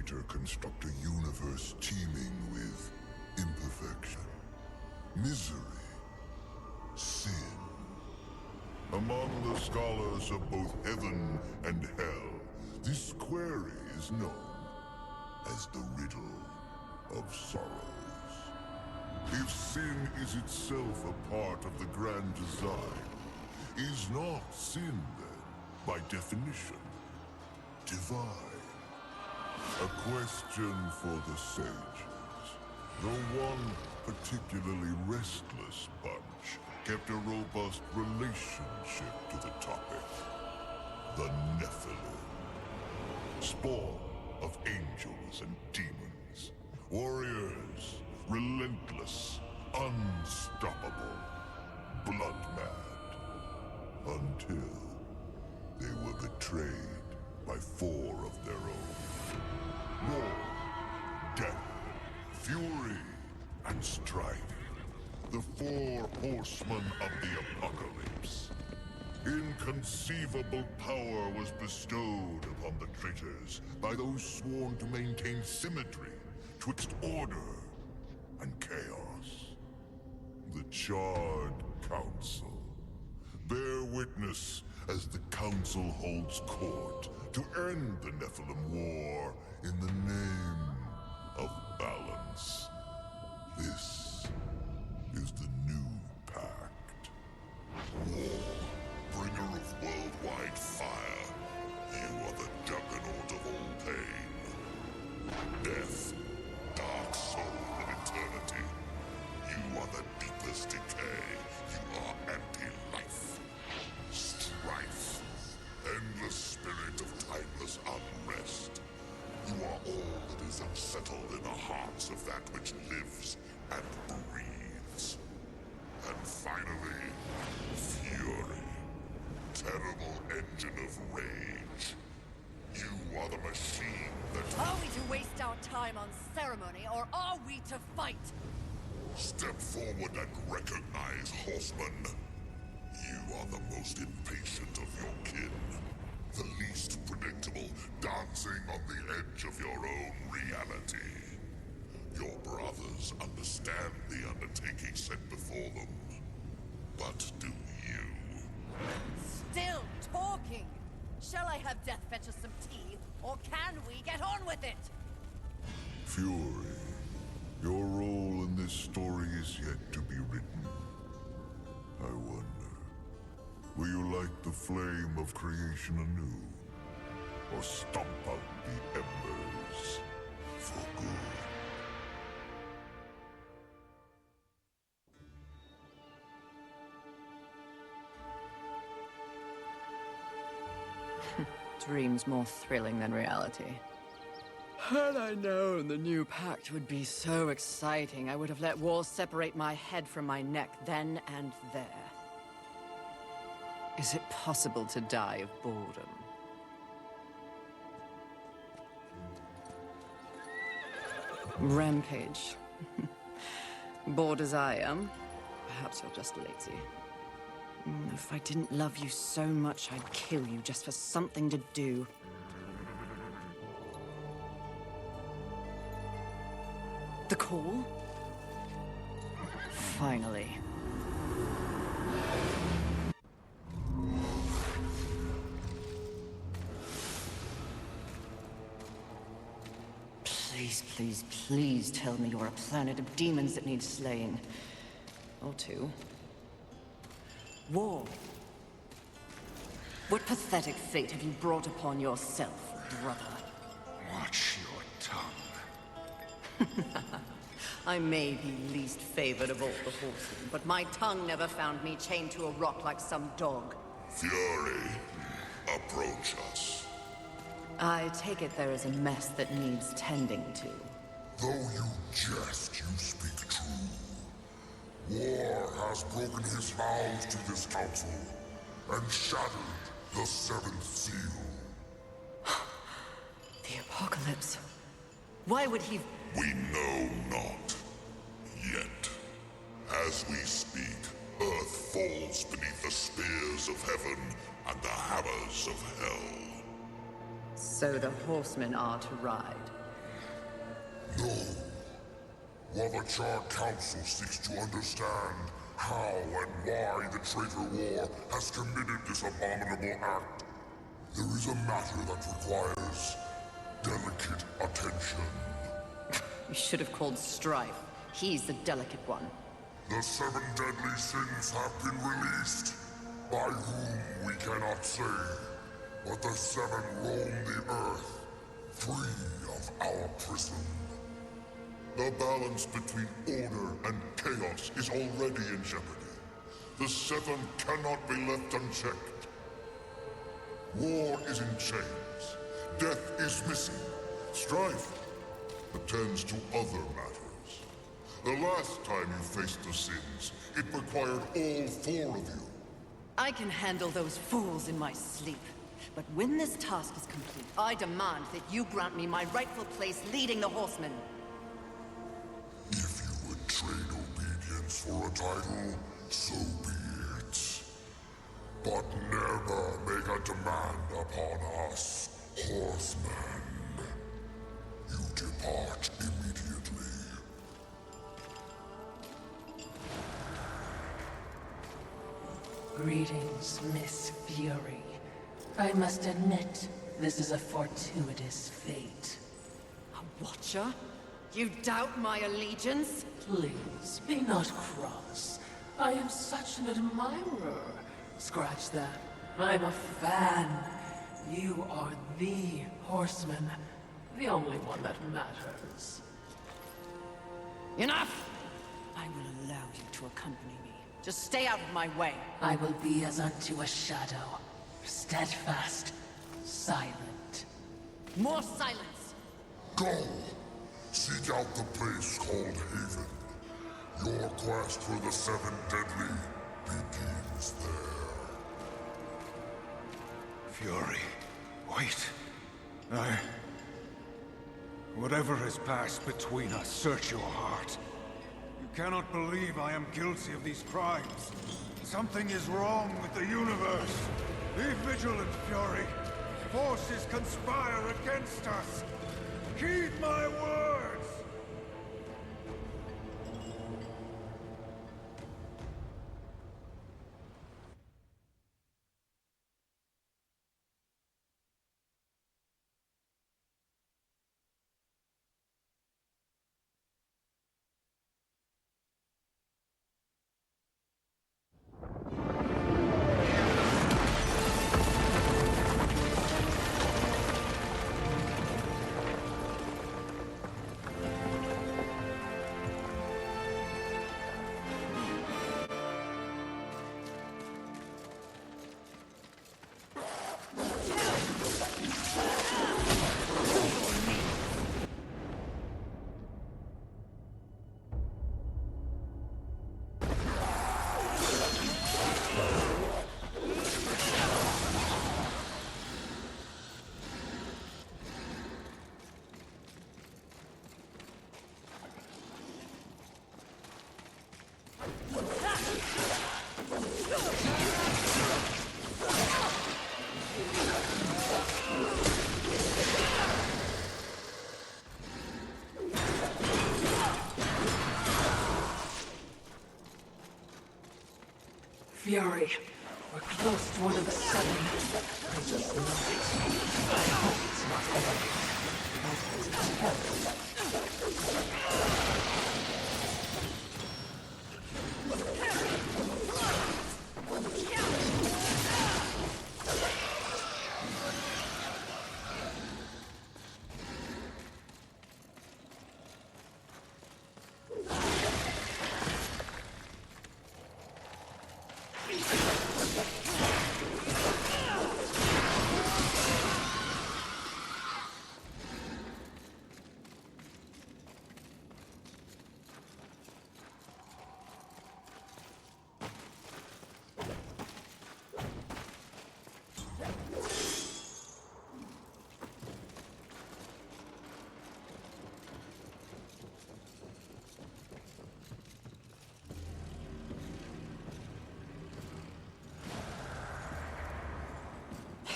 Creator construct a universe teeming with imperfection, misery, sin. Among the scholars of both heaven and hell, this query is known as the riddle of sorrows. If sin is itself a part of the grand design, is not sin then, by definition, divine? A question for the sages. Though one particularly restless bunch kept a robust relationship to the topic. The Nephilim. Spawn of angels and demons. Warriors, relentless, unstoppable, blood-mad. Until they were betrayed by 4 of their own. War, death, fury, and strife. The 4 horsemen of the apocalypse. Inconceivable power was bestowed upon the traitors by those sworn to maintain symmetry twixt order and chaos. The Charred Council. Bear witness as the Council holds court to end the Nephilim War in the name of balance. This is the new pact. War, bringer of worldwide fire. You are the juggernaut of all pain. Death, dark soul of eternity. You are the deepest decay. You are anti-life. Strife. Endless spirit of timeless unrest. You are all that is unsettled in the hearts of that which lives and breathes. And finally, fury. Terrible engine of rage. You are the machine that... Are we to waste our time on ceremony, or are we to fight? Step forward and recognize, horseman. You are the most impatient of your kin. The least predictable, dancing on the edge of your own reality. Your brothers understand the undertaking set before them. But do you? Still talking! Shall I have Death fetch us some tea, or can we get on with it? Fury, your role in this story is yet to be written. I wonder, will you light the flame of creation anew? Or stomp out the embers for good? Dreams more thrilling than reality. Had I known the new pact would be so exciting, I would have let war separate my head from my neck then and there. Is it possible to die of boredom? Rampage. Bored as I am, perhaps you're just lazy. If I didn't love you so much, I'd kill you just for something to do. The call? Finally. Please, please, please tell me you're a planet of demons that needs slaying. Or 2. War. What pathetic fate have you brought upon yourself, brother? Watch your tongue. I may be least favored of all the horsemen, but my tongue never found me chained to a rock like some dog. Fury, approach us. I take it there is a mess that needs tending to. Though you jest, you speak true. War has broken his vows to this council and shattered the 7th seal. The apocalypse. Why would he... We know not. Yet. As we speak, Earth falls beneath the spears of heaven and the hammers of hell. So the horsemen are to ride. No. While the Charred Council seeks to understand how and why the traitor war has committed this abominable act, there is a matter that requires delicate attention. You should have called Strife. He's the delicate one. The 7 deadly sins have been released, by whom we cannot say, but the 7 roam the earth, free of our prison. The balance between order and chaos is already in jeopardy. The 7 cannot be left unchecked. War is in chains. Death is missing. Strife attends to other matters. The last time you faced the sins, it required all 4 of you. I can handle those fools in my sleep. But when this task is complete, I demand that you grant me my rightful place leading the Horsemen. If you would trade obedience for a title, so be it. But never make a demand upon us, Horsemen. You depart immediately. Greetings, Miss Fury. I must admit, this is a fortuitous fate. A Watcher? You doubt my allegiance? Please, be not cross. I am such an admirer. Scratch that. I'm a fan. You are the Horseman. The only one that matters. Enough! I will allow you to accompany me. Just stay out of my way. I will be as unto a shadow. Steadfast. Silent. More silence! Go! Seek out the place called Haven. Your quest for the 7 deadly begins there. Fury, wait. Whatever has passed between us, search your heart. You cannot believe I am guilty of these crimes. Something is wrong with the universe. Be vigilant, Fury. Forces conspire against us. Heed my words! Fury, we're close to one of the 7. I just know it. I hope it's not enemy.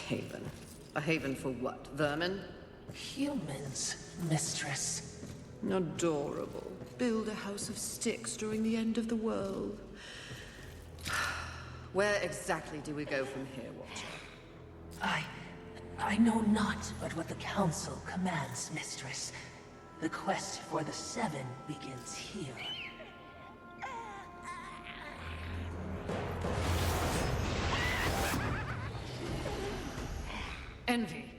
Haven. A haven for what? Vermin? Humans, mistress. Adorable. Build a house of sticks during the end of the world. Where exactly do we go from here, Watcher? I know not but what the Council commands, Mistress. The quest for the Seven begins here. Envy.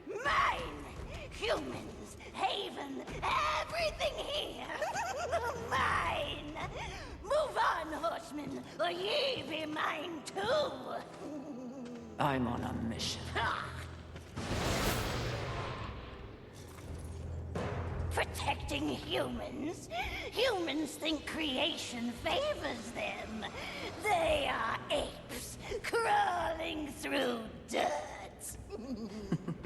Mine! Humans, Haven, everything here! Mine! Move on, horsemen, or ye be mine too! I'm on a mission. Protecting humans? Humans think creation favors them. They are apes, crawling through dirt.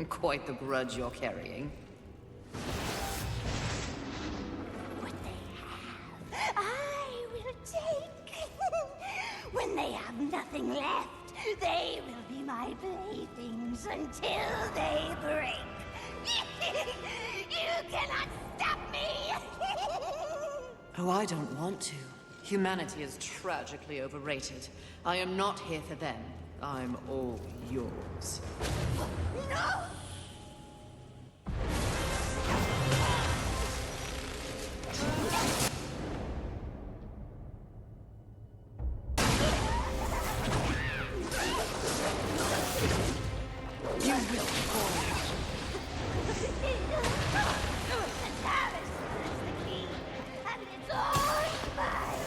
Quite the grudge you're carrying. What they have, I will take. When they have nothing left, they will be my playthings until they break. You cannot stop me! Oh, I don't want to. Humanity is tragically overrated. I am not here for them. I'm all yours. No! You will fall. The talisman is the key, and it's all mine!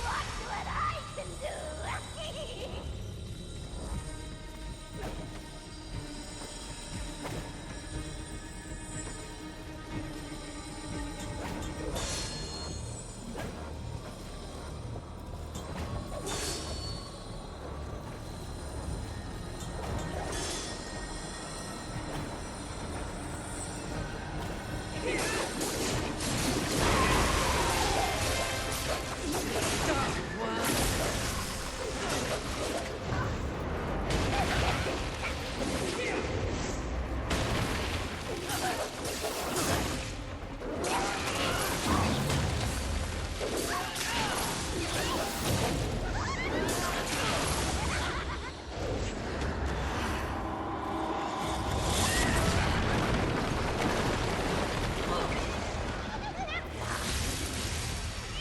Watch what I can do!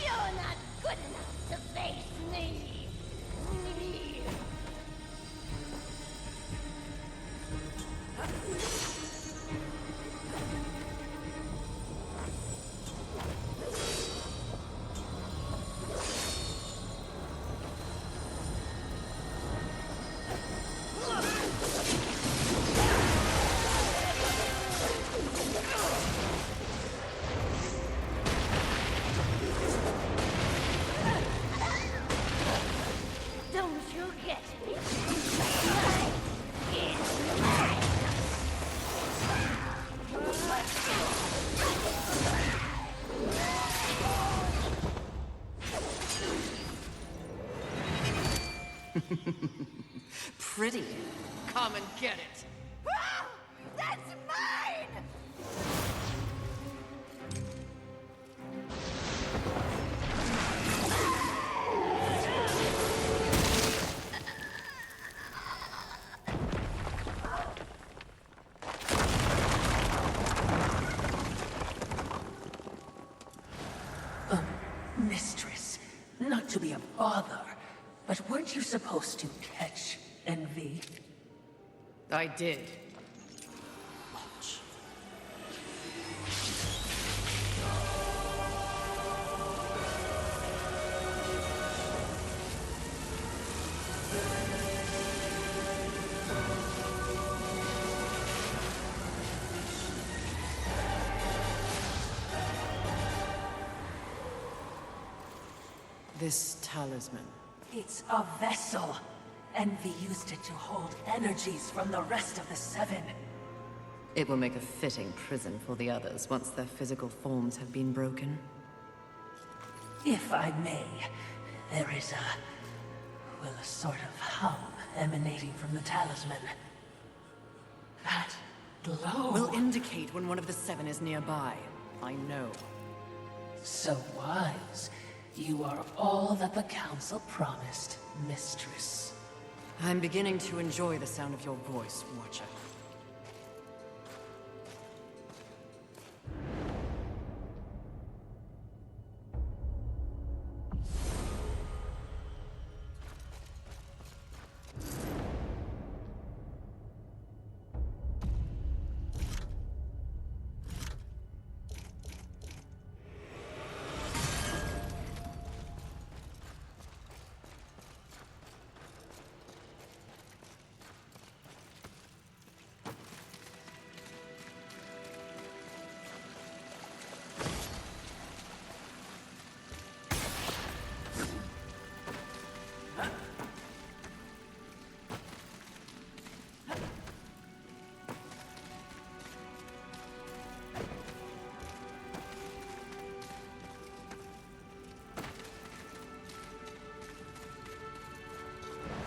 You're not good enough to face me! Don't you get it? Life is mine! Pretty. Come and get it. Ah! That's mine! Mistress, not to be a bother, but weren't you supposed to catch Envy? I did. This talisman. It's a vessel. Envy used it to hold energies from the rest of the Seven. It will make a fitting prison for the others once their physical forms have been broken. If I may, there is a sort of hum emanating from the talisman. That glow. Will indicate when one of the seven is nearby. I know. So wise. You are all that the Council promised, Mistress. I'm beginning to enjoy the sound of your voice, Watcher.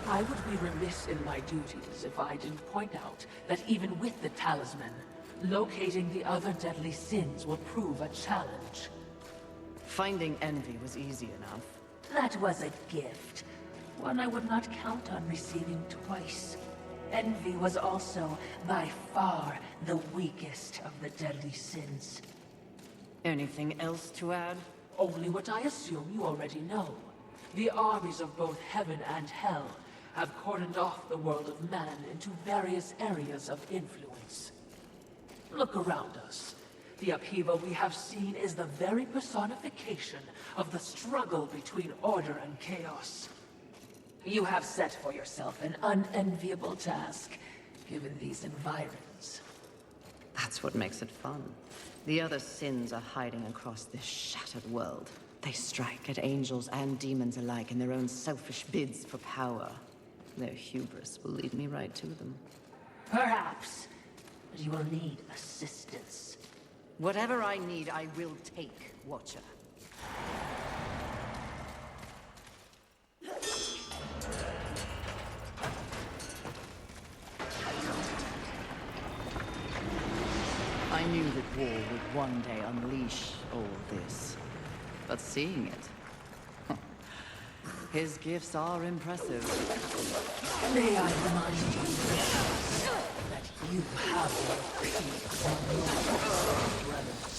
I would be remiss in my duties if I didn't point out that even with the talisman, locating the other deadly sins will prove a challenge. Finding envy was easy enough. That was a gift. One I would not count on receiving twice. Envy was also, by far, the weakest of the deadly sins. Anything else to add? Only what I assume you already know. The armies of both heaven and hell have cordoned off the world of man into various areas of influence. Look around us. The upheaval we have seen is the very personification of the struggle between order and chaos. You have set for yourself an unenviable task, given these environs. That's what makes it fun. The other sins are hiding across this shattered world. They strike at angels and demons alike in their own selfish bids for power. Their hubris will lead me right to them. Perhaps, but you will need assistance. Whatever I need, I will take, Watcher. I knew that war would one day unleash all this. But seeing it... his gifts are impressive. May I remind you that you have no peace on your brothers.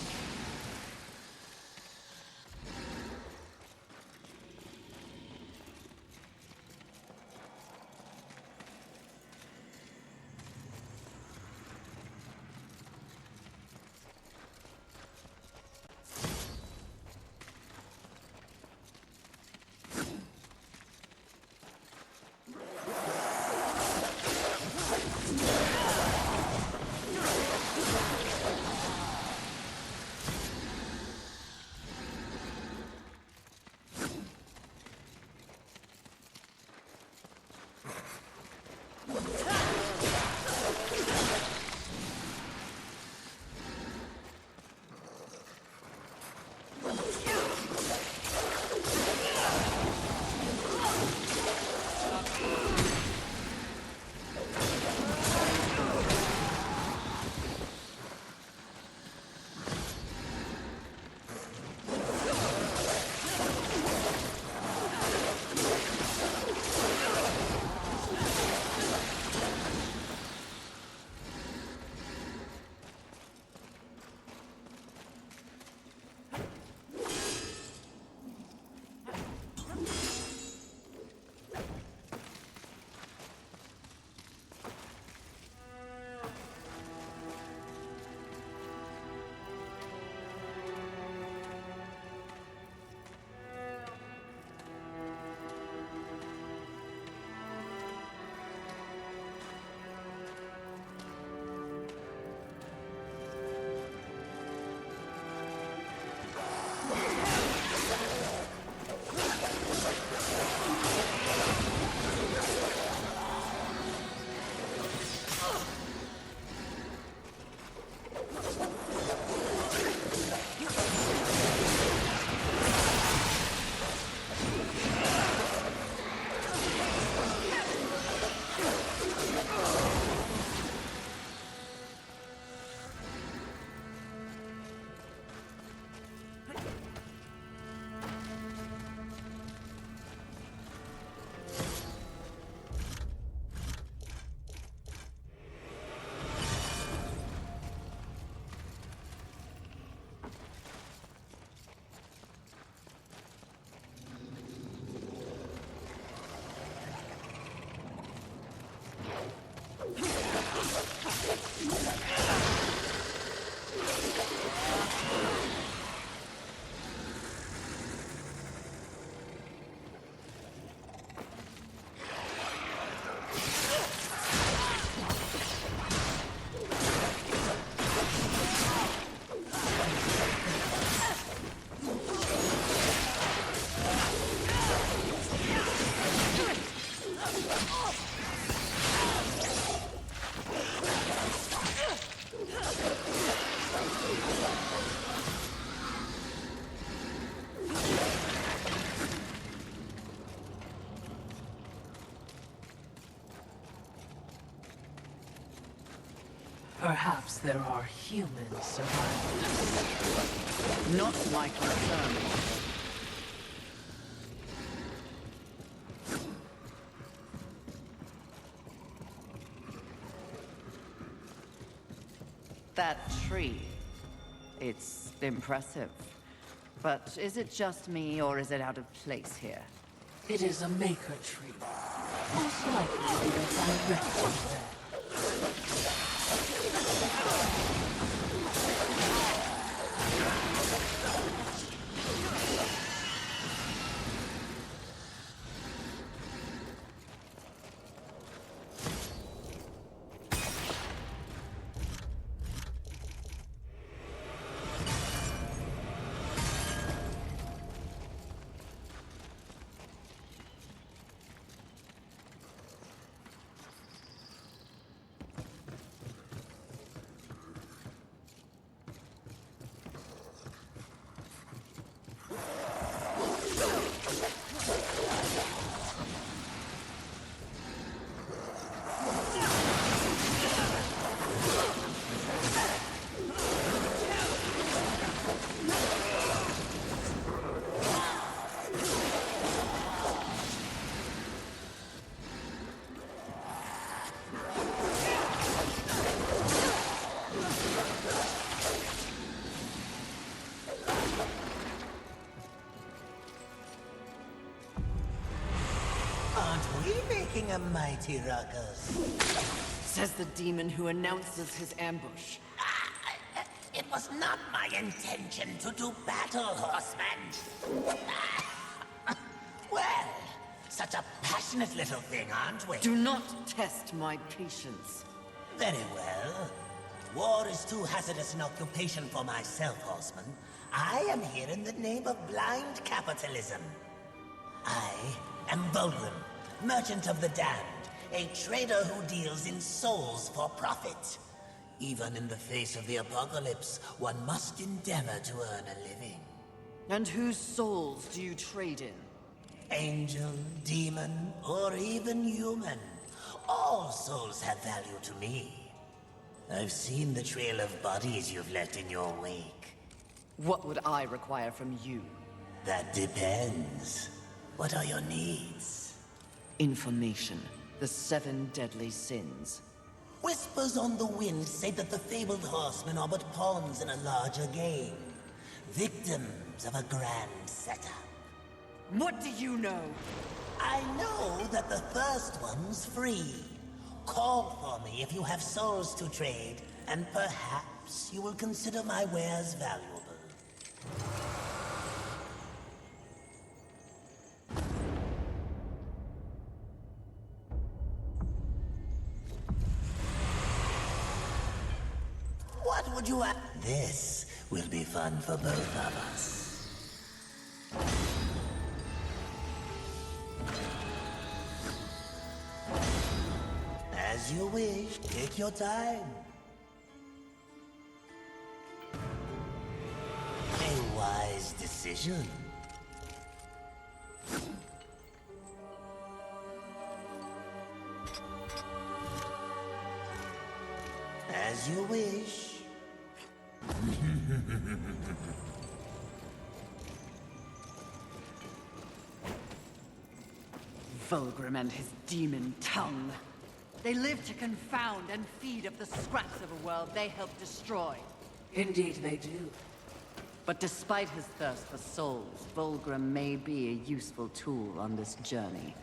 Perhaps there are humans surviving. Not my concern. That tree. It's impressive. But is it just me, or is it out of place here? It is a maker tree. Most likely we are directly there. A mighty ruckus. Says the demon who announces his ambush. It was not my intention to do battle, horseman. Well, such a passionate little thing, aren't we? Do not test my patience. Very well. War is too hazardous an occupation for myself, horseman. I am here in the name of blind capitalism. I am Volgrim, Merchant of the Damned, a trader who deals in souls for profit. Even in the face of the apocalypse, one must endeavor to earn a living. And whose souls do you trade in? Angel, demon, or even human. All souls have value to me. I've seen the trail of bodies you've left in your wake. What would I require from you? That depends. What are your needs? Information. The 7 deadly sins. Whispers on the wind say that the fabled horsemen are but pawns in a larger game. Victims of a grand setup. What do you know? I know that the first one's free. Call for me if you have souls to trade, and perhaps you will consider my wares valuable. What would you have? This will be fun for both of us. As you wish, take your time. A wise decision. As you wish. Volgrim and his demon tongue. They live to confound and feed up the scraps of a world they helped destroy. Indeed they do. But despite his thirst for souls, Volgrim may be a useful tool on this journey.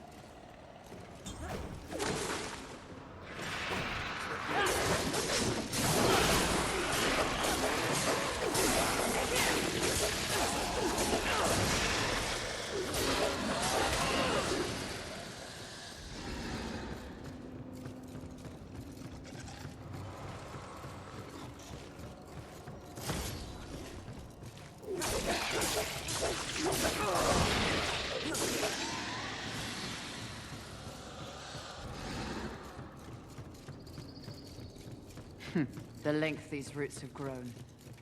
The length these roots have grown.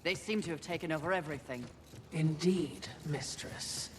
They seem to have taken over everything. Indeed, mistress.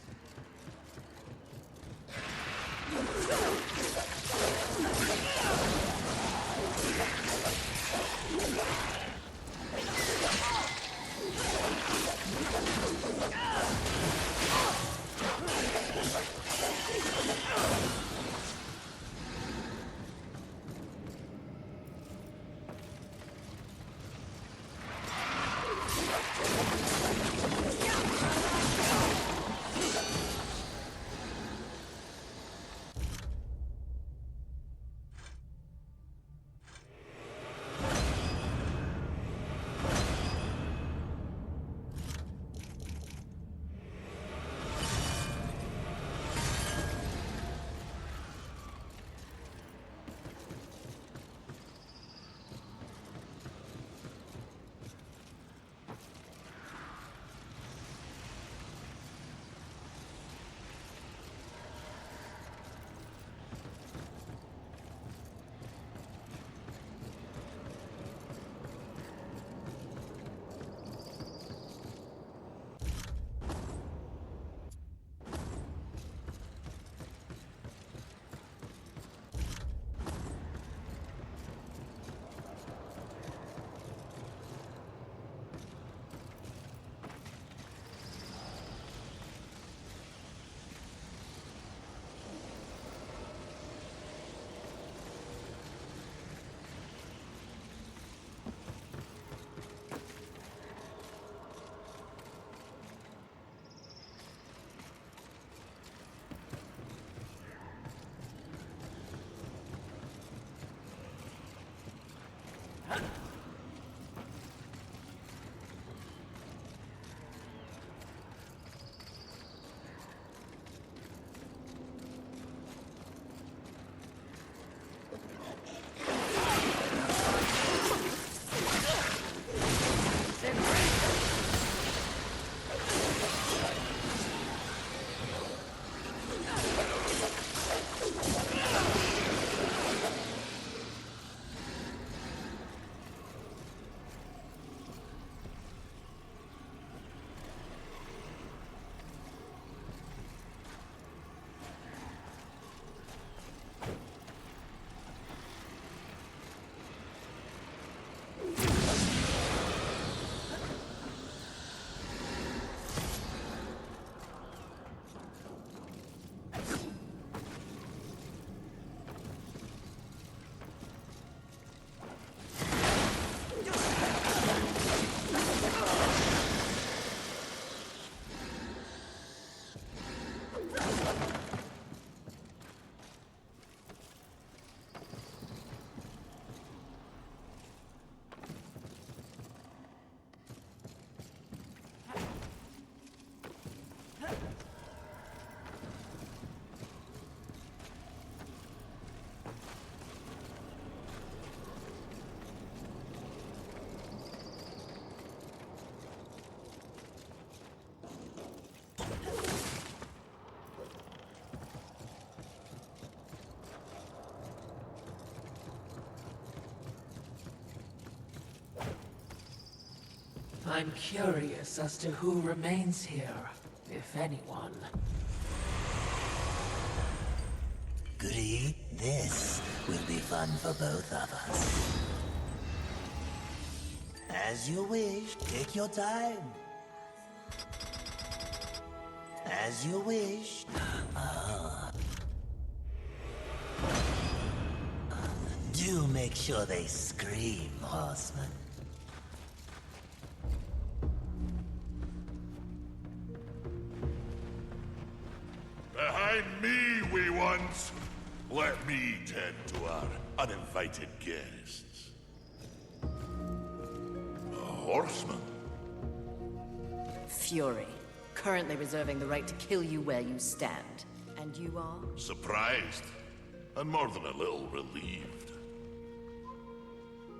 I'm curious as to who remains here, if anyone. Goody, this will be fun for both of us. As you wish, take your time. As you wish. Do make sure they scream, horseman. Behind me, wee ones! Let me tend to our uninvited guests. A horseman? Fury, currently reserving the right to kill you where you stand. And you are? Surprised, and more than a little relieved.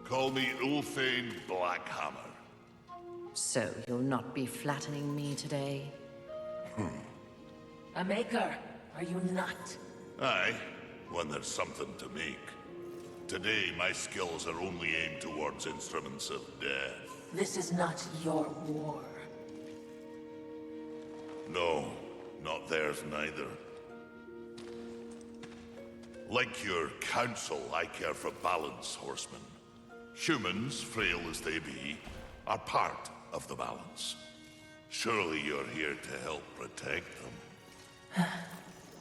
Call me Ulfane Blackhammer. So you'll not be flattening me today? A maker, are you not? Aye, when there's something to make. Today, my skills are only aimed towards instruments of death. This is not your war. No, not theirs neither. Like your counsel, I care for balance, horseman. Humans, frail as they be, are part of the balance. Surely you're here to help protect them.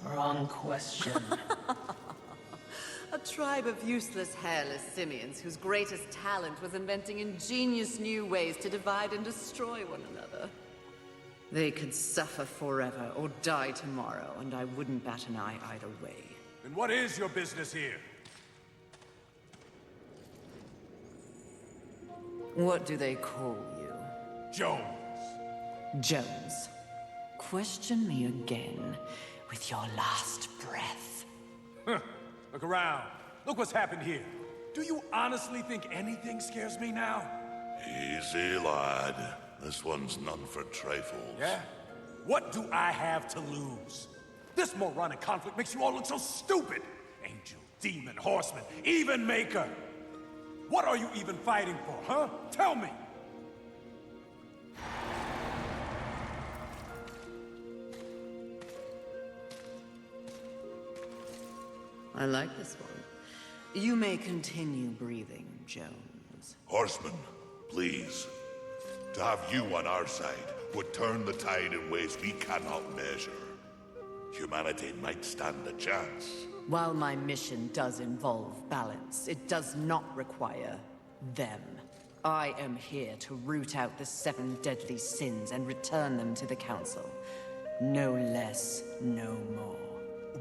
Wrong question. A tribe of useless, hairless simians whose greatest talent was inventing ingenious new ways to divide and destroy one another. They could suffer forever or die tomorrow, and I wouldn't bat an eye either way. Then what is your business here? What do they call you? Jones. Jones. Question me again with your last breath. Look around. Look what's happened here. Do you honestly think anything scares me now? Easy, lad. This one's none for trifles. Yeah? What do I have to lose? This moronic conflict makes you all look so stupid. Angel, demon, horseman, even maker. What are you even fighting for, huh? Tell me! I like this one. You may continue breathing, Jones. Horseman, please. To have you on our side would turn the tide in ways we cannot measure. Humanity might stand a chance. While my mission does involve balance, it does not require them. I am here to root out the 7 deadly sins and return them to the Council. No less, no more.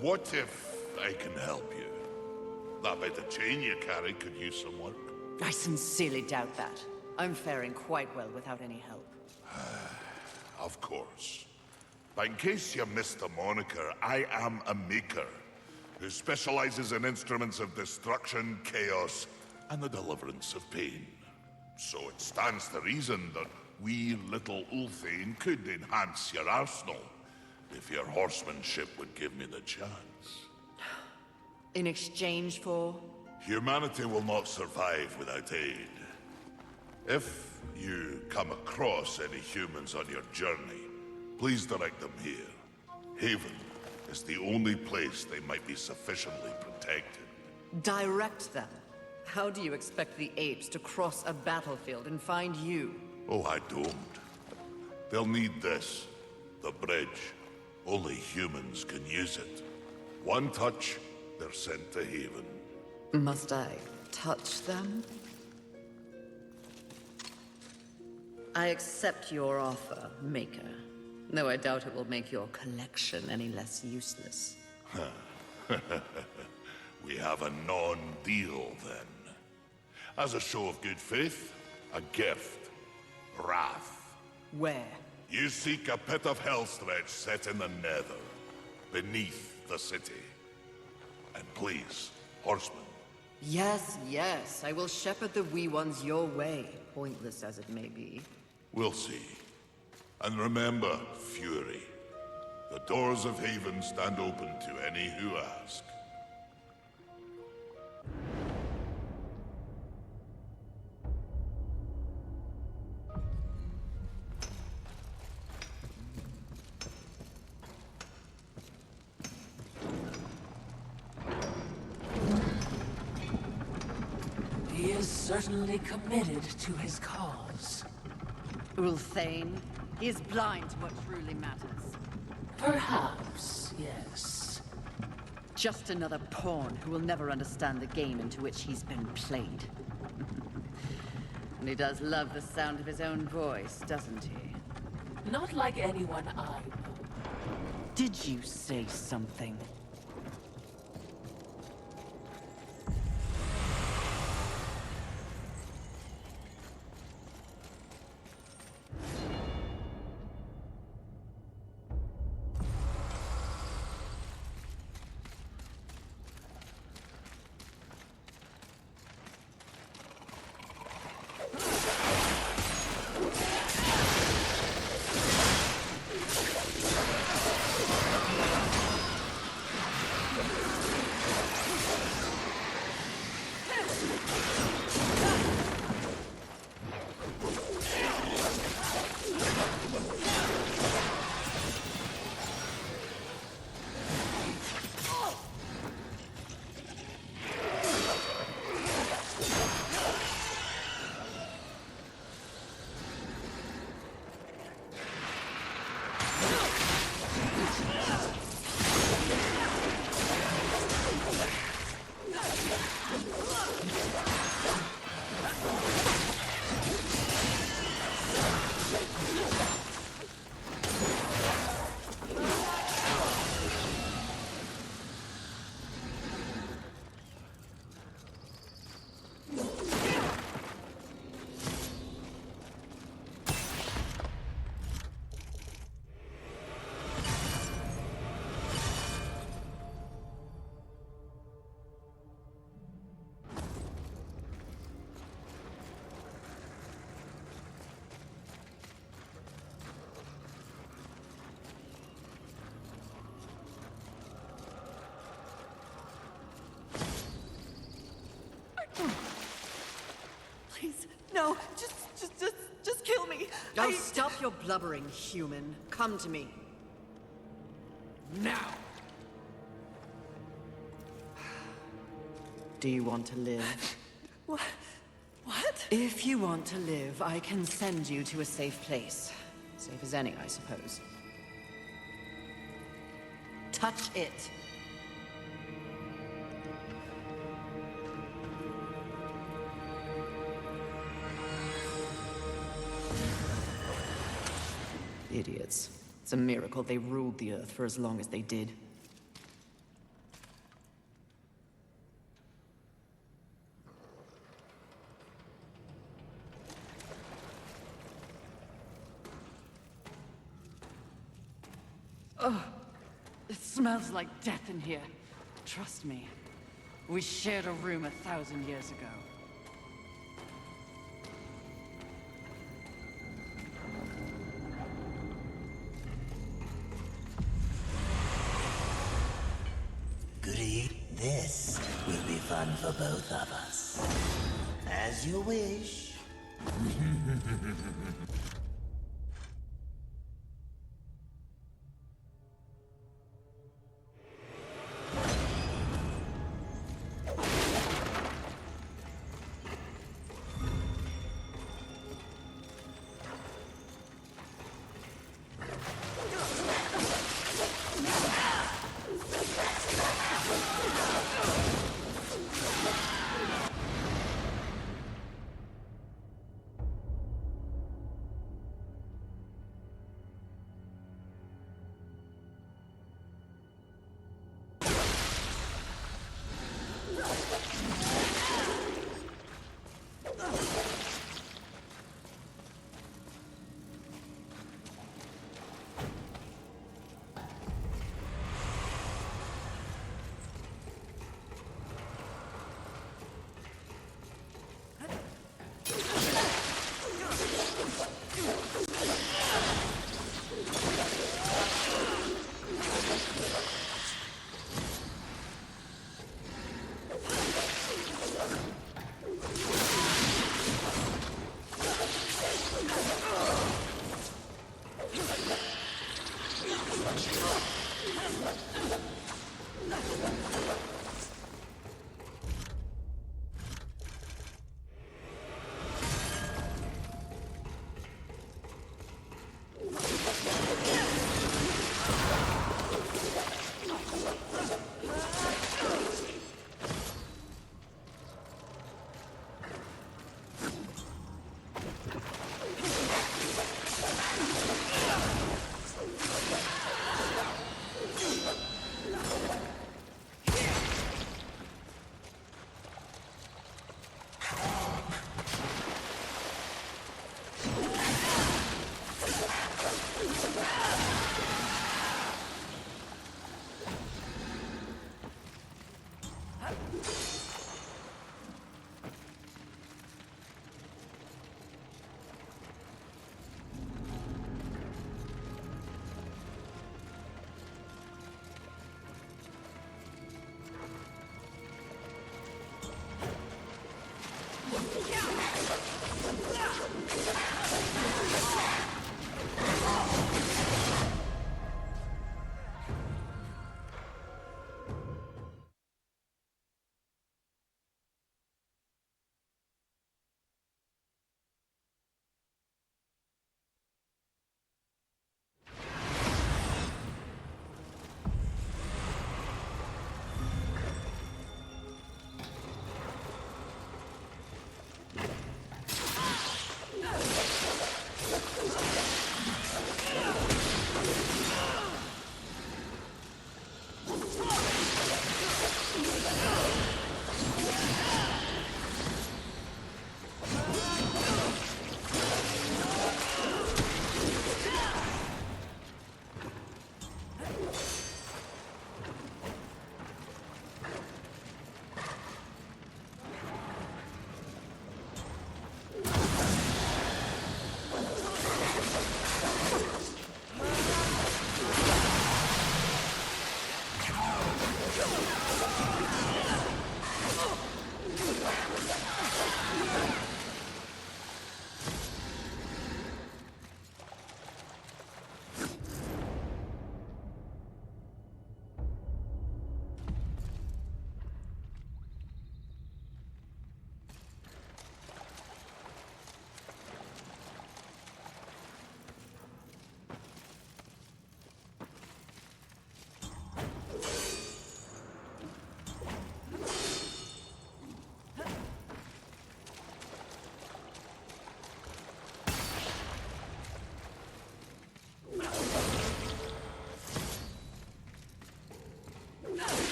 What if I can help you? That bit of chain you carry could use some work. I sincerely doubt that. I'm faring quite well without any help. Of course. But in case you missed the moniker, I am a maker who specializes in instruments of destruction, chaos, and the deliverance of pain. So it stands to reason that we little Ulthane could enhance your arsenal if your horsemanship would give me the chance. In exchange for? Humanity will not survive without aid. If you come across any humans on your journey, please direct them here. Haven is the only place they might be sufficiently protected. Direct them? How do you expect the apes to cross a battlefield and find you? Oh, I don't. They'll need this. The bridge. Only humans can use it. One touch, they're sent to Haven. Must I touch them? I accept your offer, Maker. Though I doubt it will make your collection any less useless. We have a non-deal, then. As a show of good faith, a gift. Wrath. Where? You seek a pit of hellstretch set in the nether, beneath the city. And please, horseman. Yes, yes, I will shepherd the wee ones your way, pointless as it may be. We'll see. And remember, Fury. The doors of Haven stand open to any who ask. He is certainly committed to his cause. Ulthane, he is blind to what truly matters. Perhaps, yes. Just another pawn who will never understand the game into which he's been played. And he does love the sound of his own voice, doesn't he? Not like anyone I know. Did you say something? No, just kill me. Oh, stop your blubbering, human. Come to me. Now! Do you want to live? What? If you want to live, I can send you to a safe place. Safe as any, I suppose. Touch it. Idiots. It's a miracle they ruled the Earth for as long as they did. It smells like death in here. Trust me. We shared a room 1,000 years ago. Goody, this will be fun for both of us. As you wish.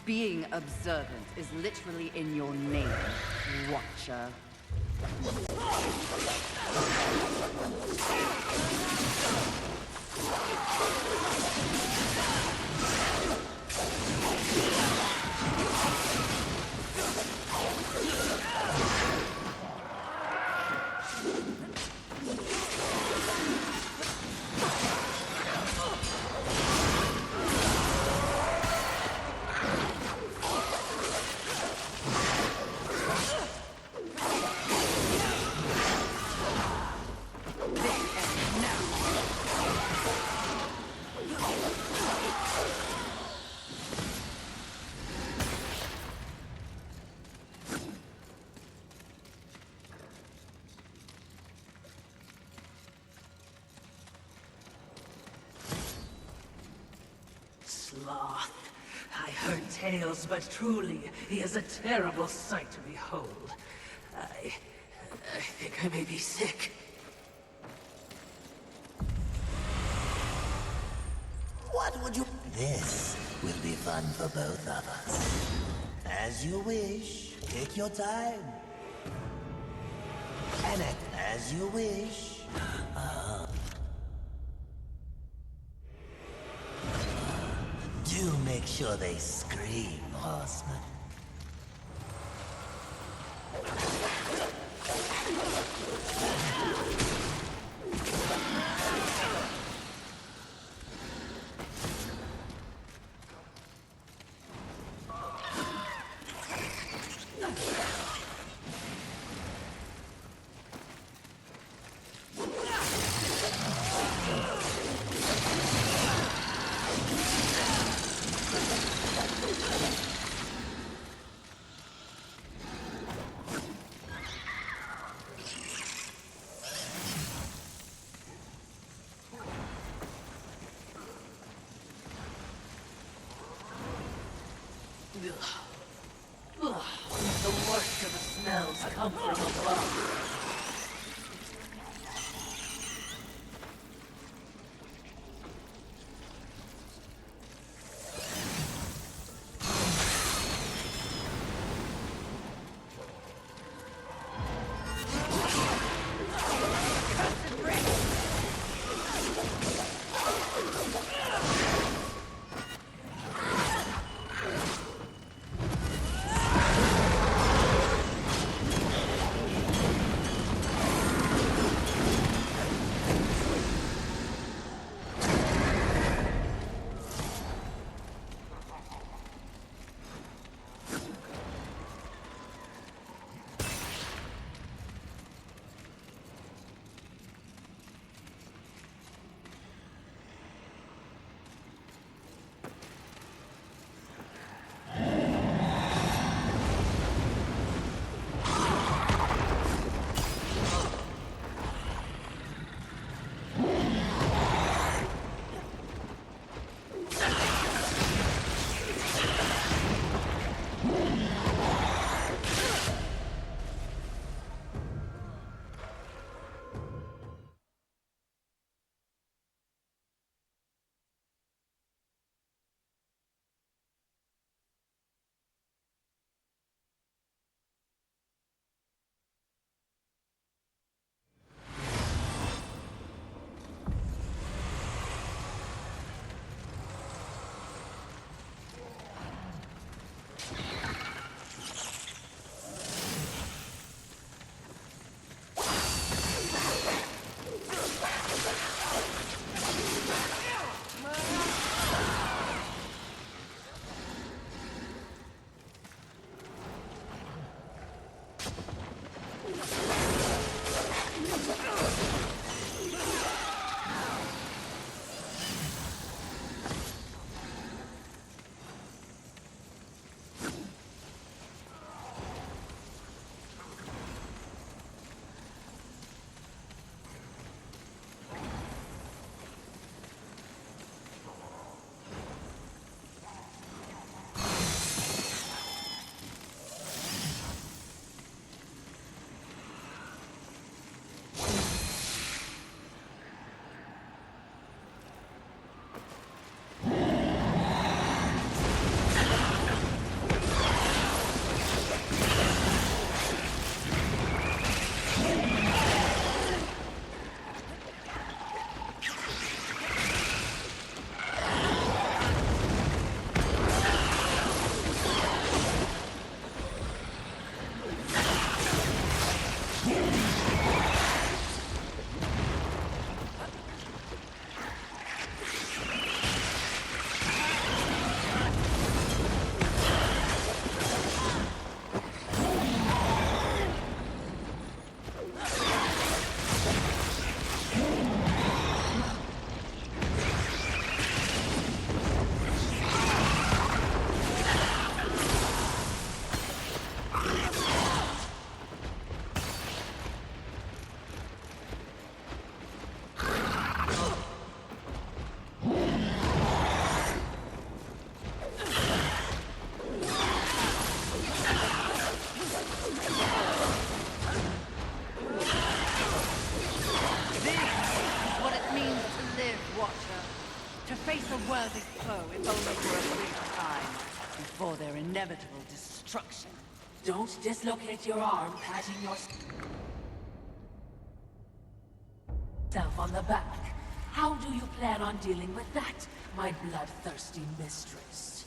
Being observant is literally in your name, Watcher. Sloth. I heard tales, but truly, he is a terrible sight to behold. I think I may be sick. What would you... This will be fun for both of us. As you wish. Take your time. And act as you wish. Do make sure they scream, horseman. The worst of the smells come from above. foe, if only for a brief time, before their inevitable destruction. Don't dislocate your arm patting yourself on the back. How do you plan on dealing with that, my bloodthirsty mistress?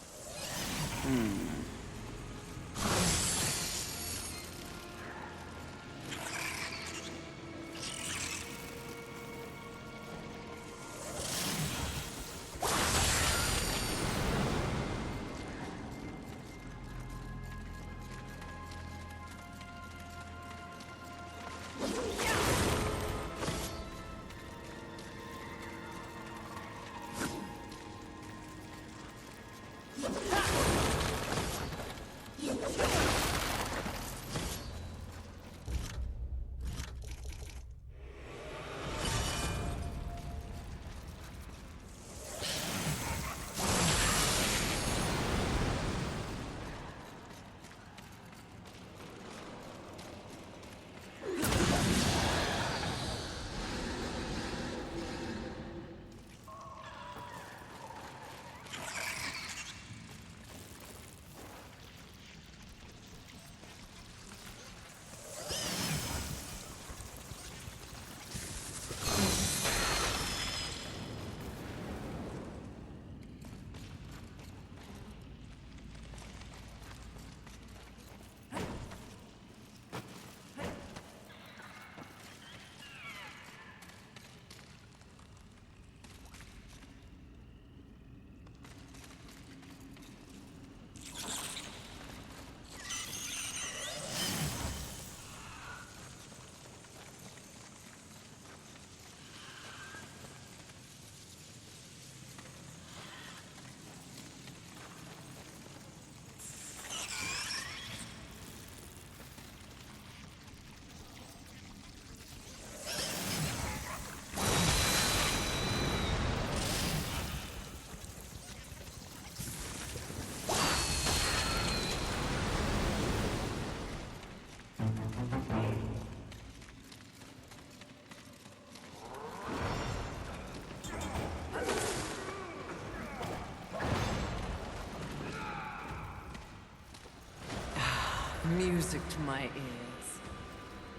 Music to my ears.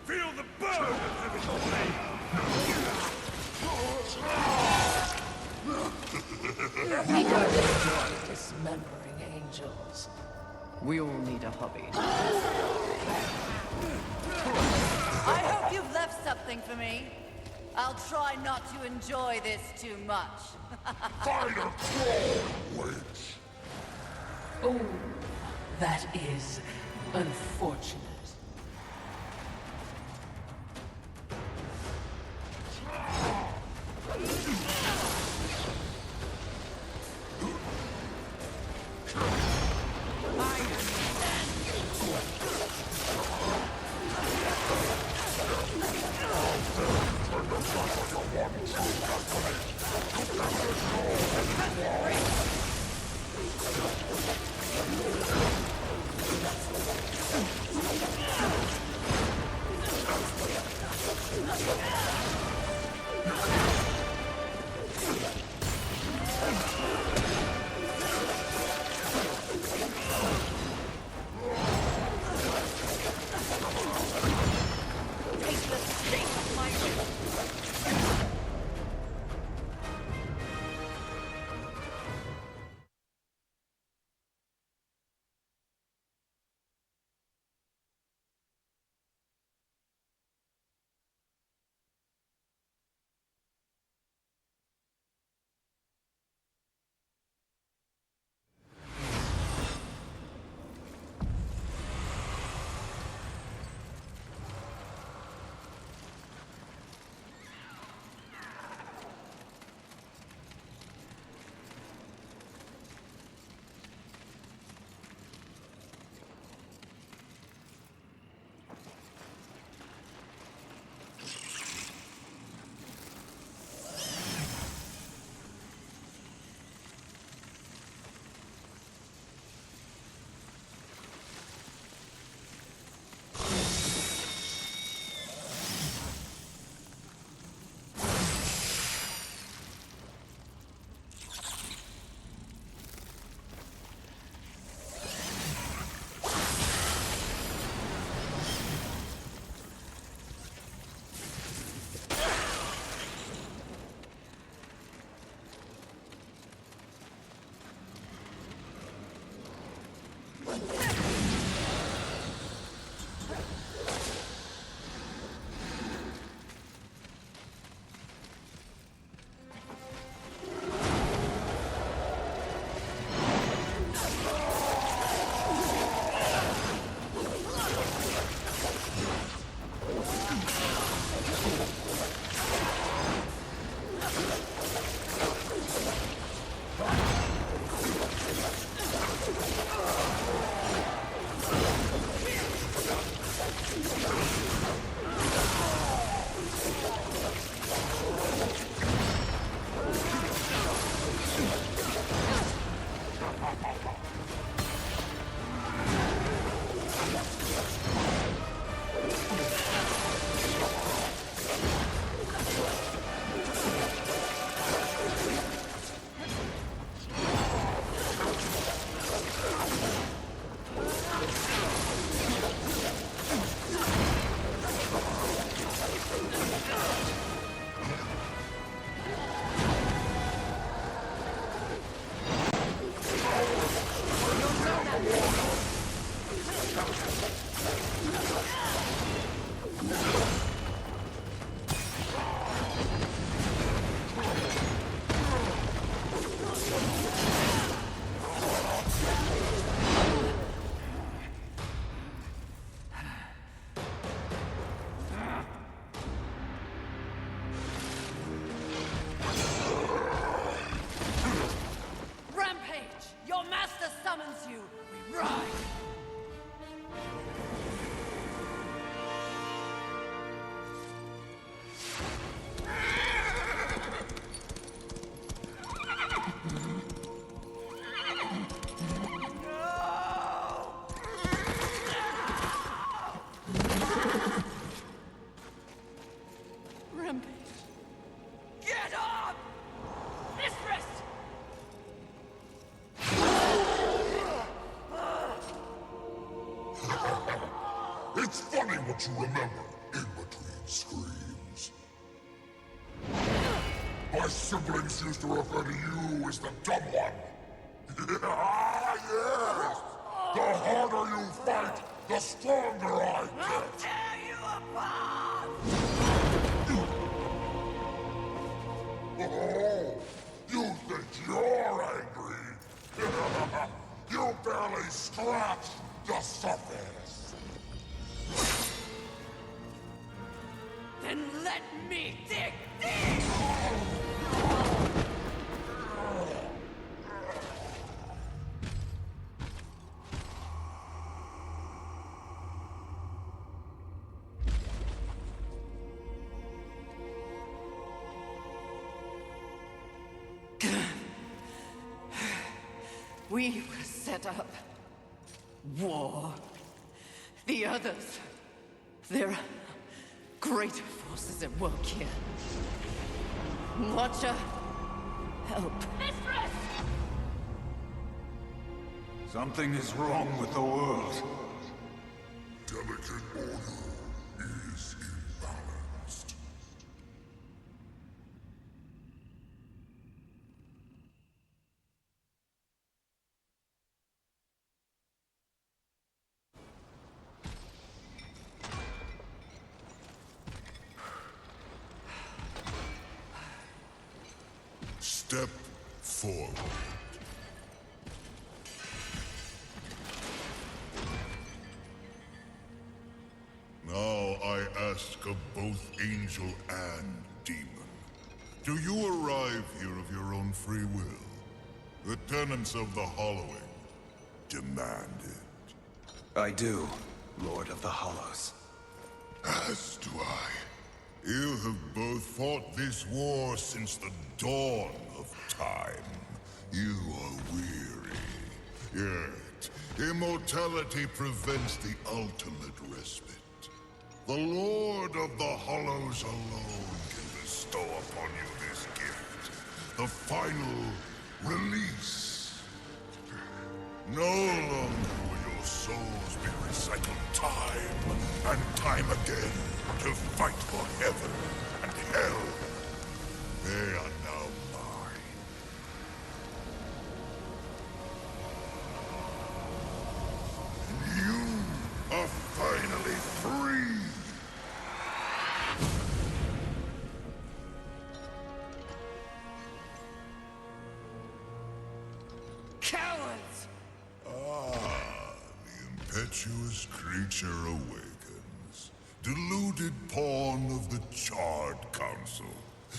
Feel the burn of heaven's flame! Eager to enjoy dismembering angels. We all need a hobby. I hope you've left something for me. I'll try not to enjoy this too much. Fighter crawl, witch! Oh, that is unfortunate. Your master summons you! We ride! Rampage. Get up! Mistress! It's funny what you remember in between screams. My siblings used to refer to you as the dumb one. Yes! The harder you fight, the stronger I get. Tear you apart! Oh, you think you're angry? You barely scratched the surface. Then let me dig deep! We will set up war. The others, there are greater forces at work here. Watcher, help. Mistress! Something is wrong with the world. Delicate order is imbalanced. Step forward. Now I ask of both angel and demon. Do you arrive here of your own free will? The tenets of the Hollowing demand it. I do, Lord of the Hollows. As do I. You have both fought this war since the dawn of time. You are weary. Yet, immortality prevents the ultimate respite. The Lord of the Hollows alone can bestow upon you this gift. The final release. No longer will your souls be recycled time and time again to fight for heaven and hell. They are now mine. And you are finally free. Cowards! Ah, the impetuous creature awakens. Deluded pawn of the Charred Council.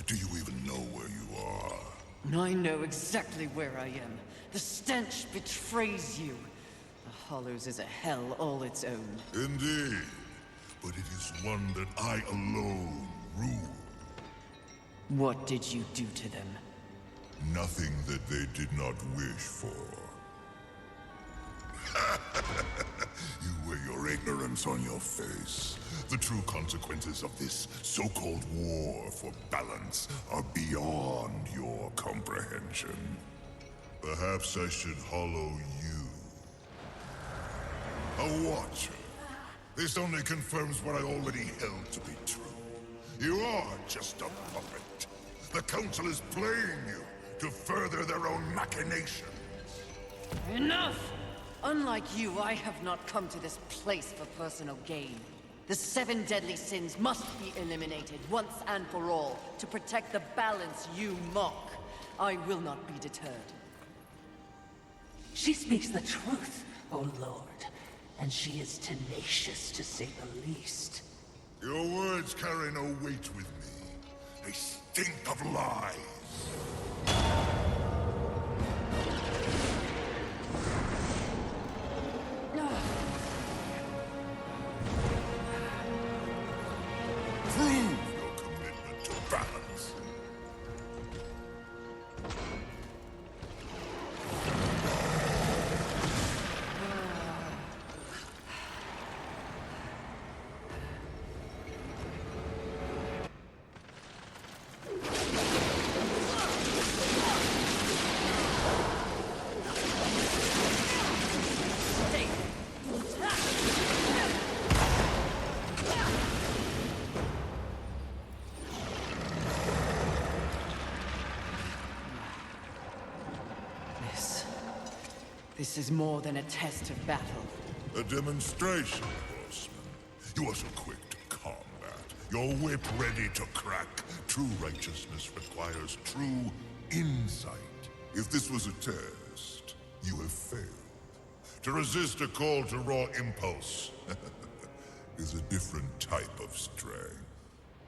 Do you even know where you are? I know exactly where I am. The stench betrays you. The Hollows is a hell all its own. Indeed. But it is one that I alone rule. What did you do to them? Nothing that they did not wish for. You wear your ignorance on your face. The true consequences of this so-called war for balance are beyond your comprehension. Perhaps I should hollow you. A watcher. This only confirms what I already held to be true. You are just a puppet. The Council is playing you to further their own machinations. Enough! Unlike you, I have not come to this place for personal gain. The 7 deadly sins must be eliminated once and for all to protect the balance you mock. I will not be deterred. She speaks the truth, O Lord, and she is tenacious to say the least. Your words carry no weight with me. They stink of lies. This is more than a test of battle. A demonstration, horseman. You are so quick to combat. Your whip ready to crack. True righteousness requires true insight. If this was a test, you have failed. To resist a call to raw impulse is a different type of strength.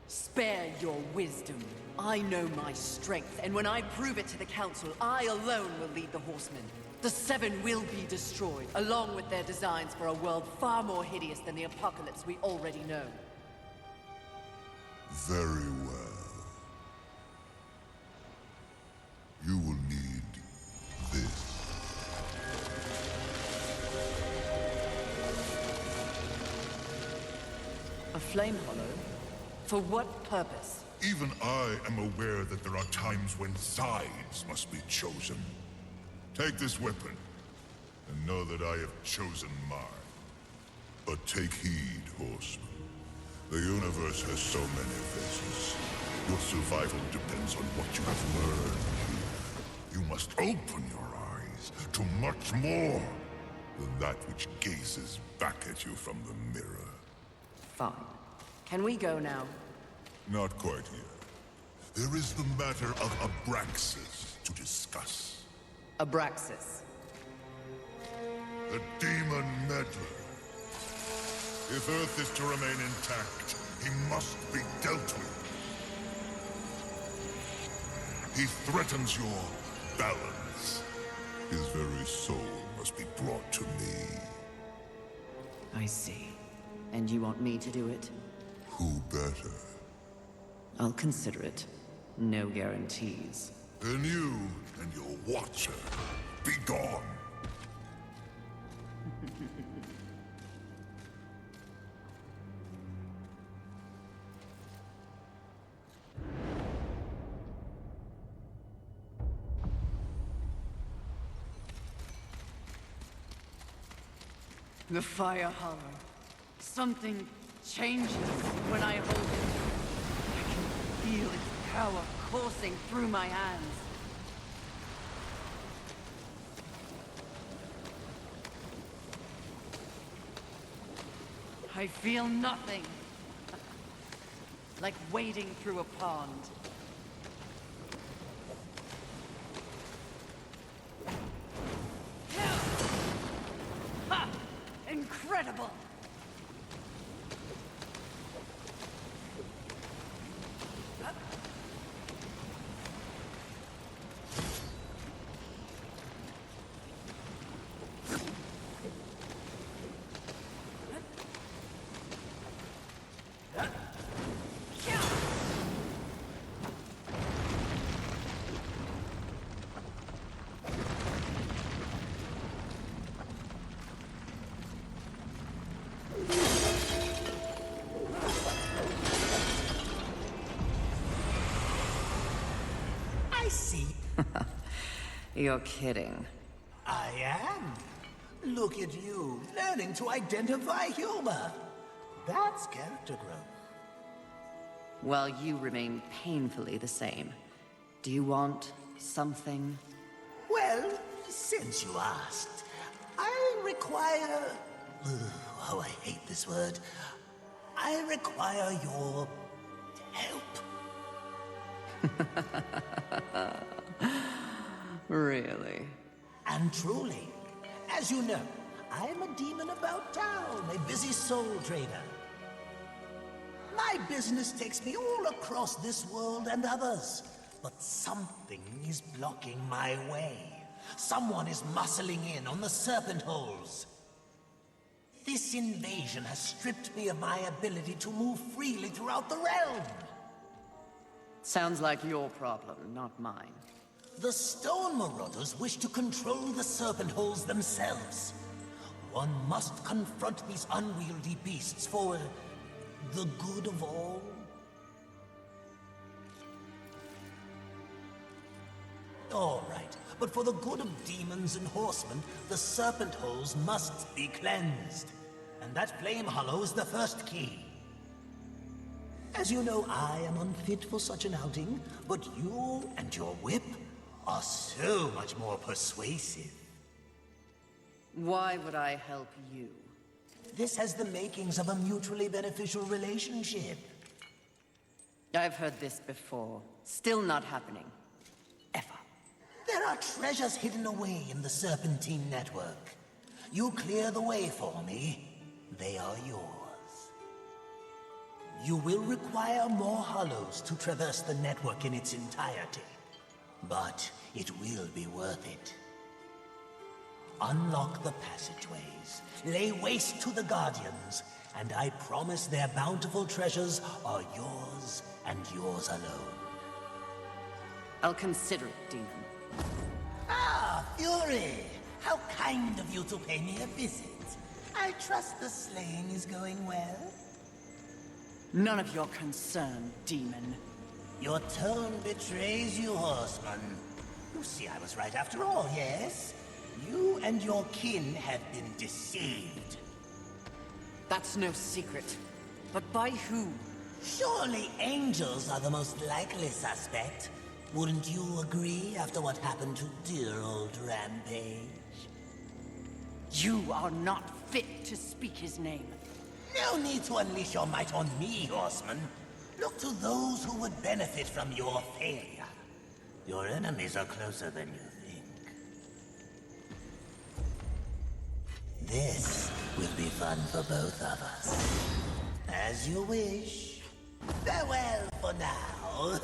Spare your wisdom. I know my strength, and when I prove it to the Council, I alone will lead the Horsemen. The Seven will be destroyed, along with their designs for a world far more hideous than the apocalypse we already know. Very well. You will need this. A flame hollow? For what purpose? Even I am aware that there are times when sides must be chosen. Take this weapon, and know that I have chosen mine. But take heed, horseman. The universe has so many faces. Your survival depends on what you have learned here. You must open your eyes to much more than that which gazes back at you from the mirror. Fine. Can we go now? Not quite yet. There is the matter of Abraxas to discuss. Abraxas. The demon meddler. If Earth is to remain intact, he must be dealt with. He threatens your balance. His very soul must be brought to me. I see. And you want me to do it? Who better? I'll consider it. No guarantees. Then you and your watcher, be gone. The Fire Hollow. Something changes when I hold it. I can feel its power coursing through my hands. I feel nothing. Like wading through a pond. Ha! Incredible! See, You're kidding. I am. Look at you, learning to identify humor. That's character growth. While you remain painfully the same. Do you want something? Well, since you asked, I require... Oh, I hate this word. I require your help. Really? And truly, as you know, I am a demon about town, a busy soul trader. My business takes me all across this world and others, but something is blocking my way. Someone is muscling in on the serpent holes. This invasion has stripped me of my ability to move freely throughout the realm. Sounds like your problem, not mine. The Stone Marauders wish to control the serpent holes themselves. One must confront these unwieldy beasts for the good of all. All right, but for the good of demons and horsemen, the serpent holes must be cleansed. And that flame hollow is the first key. As you know, I am unfit for such an outing, but you and your whip are so much more persuasive. Why would I help you? This has the makings of a mutually beneficial relationship. I've heard this before. Still not happening. Ever. There are treasures hidden away in the Serpentine Network. You clear the way for me, they are yours. You will require more hollows to traverse the network in its entirety, but it will be worth it. Unlock the passageways, lay waste to the Guardians, and I promise their bountiful treasures are yours and yours alone. I'll consider it, Demon. Ah, Fury! How kind of you to pay me a visit. I trust the slaying is going well. None of your concern, Demon. Your tone betrays you, Horseman. You see, I was right after all, yes? You and your kin have been deceived. That's no secret. But by who? Surely angels are the most likely suspect. Wouldn't you agree after what happened to dear old Rampage? You are not fit to speak his name. No need to unleash your might on me, Horseman. Look to those who would benefit from your failure. Your enemies are closer than you think. This will be fun for both of us. As you wish. Farewell for now.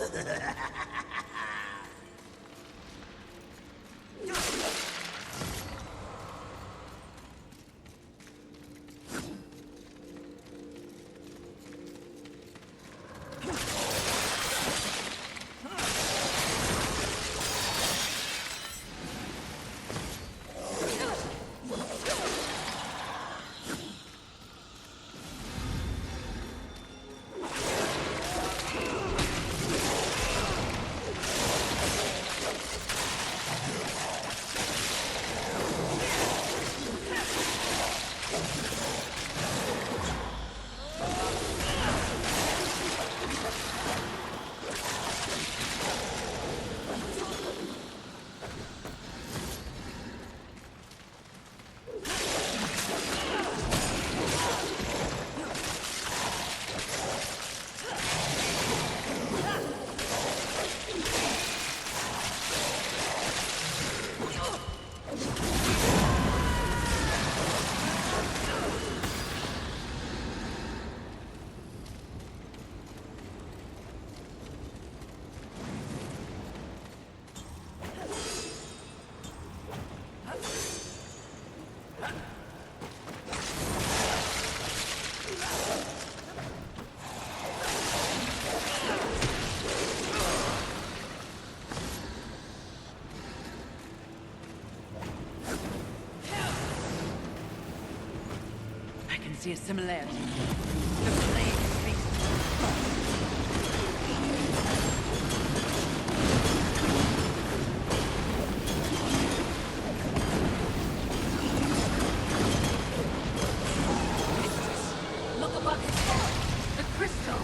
See a similarity. The flame speaks. Look above his head! The crystal!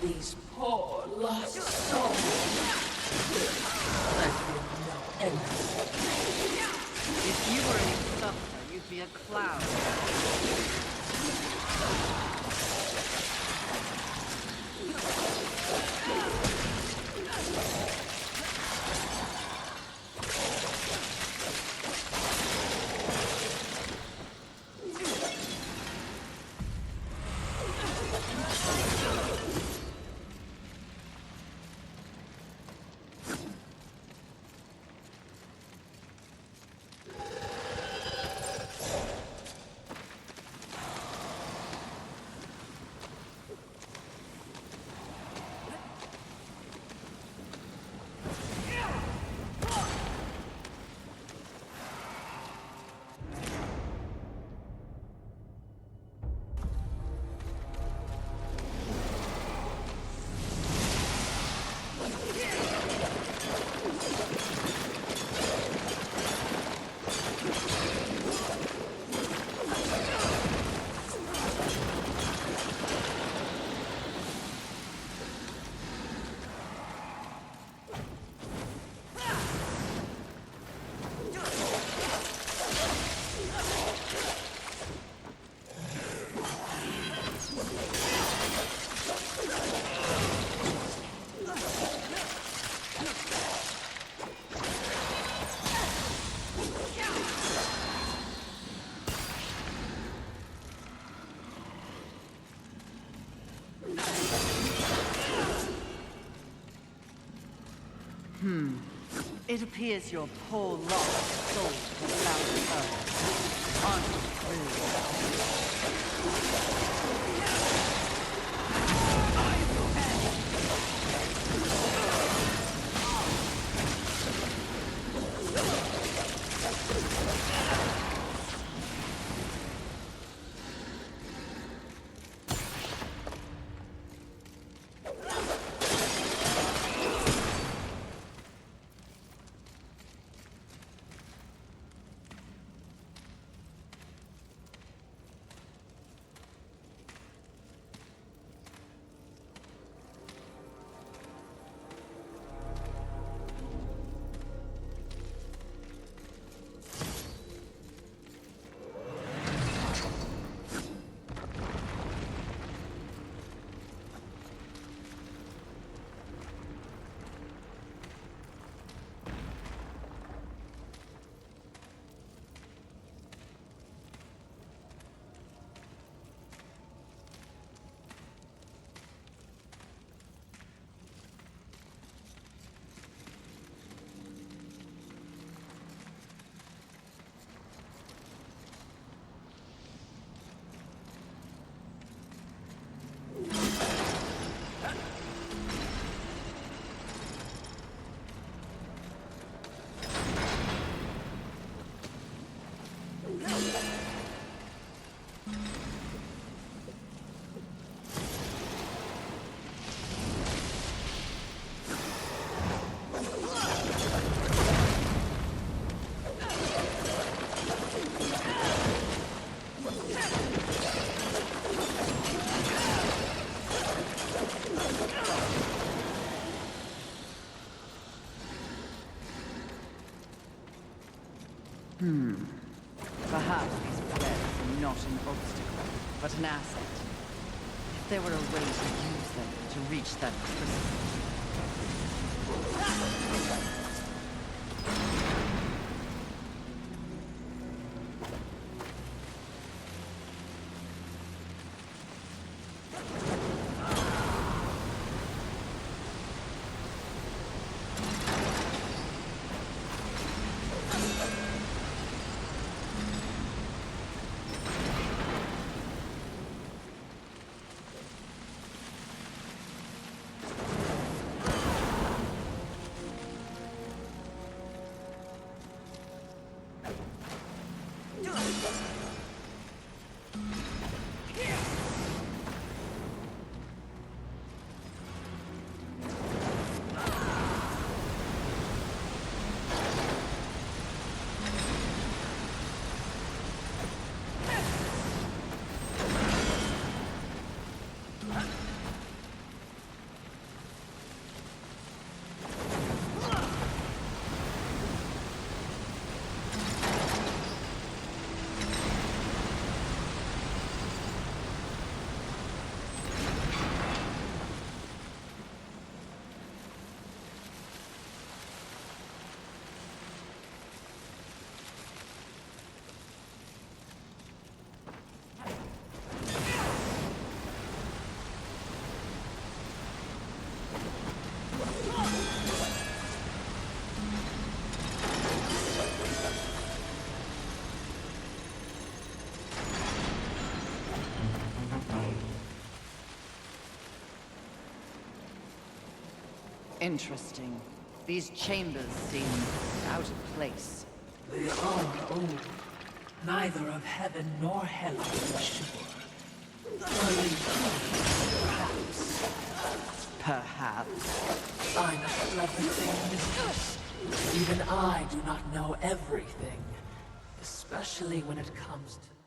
These poor lost souls. There's been no end. If you were any softer, you'd be a cloud. It appears your poor lost soul has found purpose. Aren't you thrilled? Perhaps these prayers are not an obstacle, but an asset. If there were a way to use them to reach that crystal. Interesting. These chambers seem out of place. They are old. Neither of heaven nor hell are sure. Early perhaps. Perhaps. I'm a clever thing, mistress. Even I do not know everything. Especially when it comes to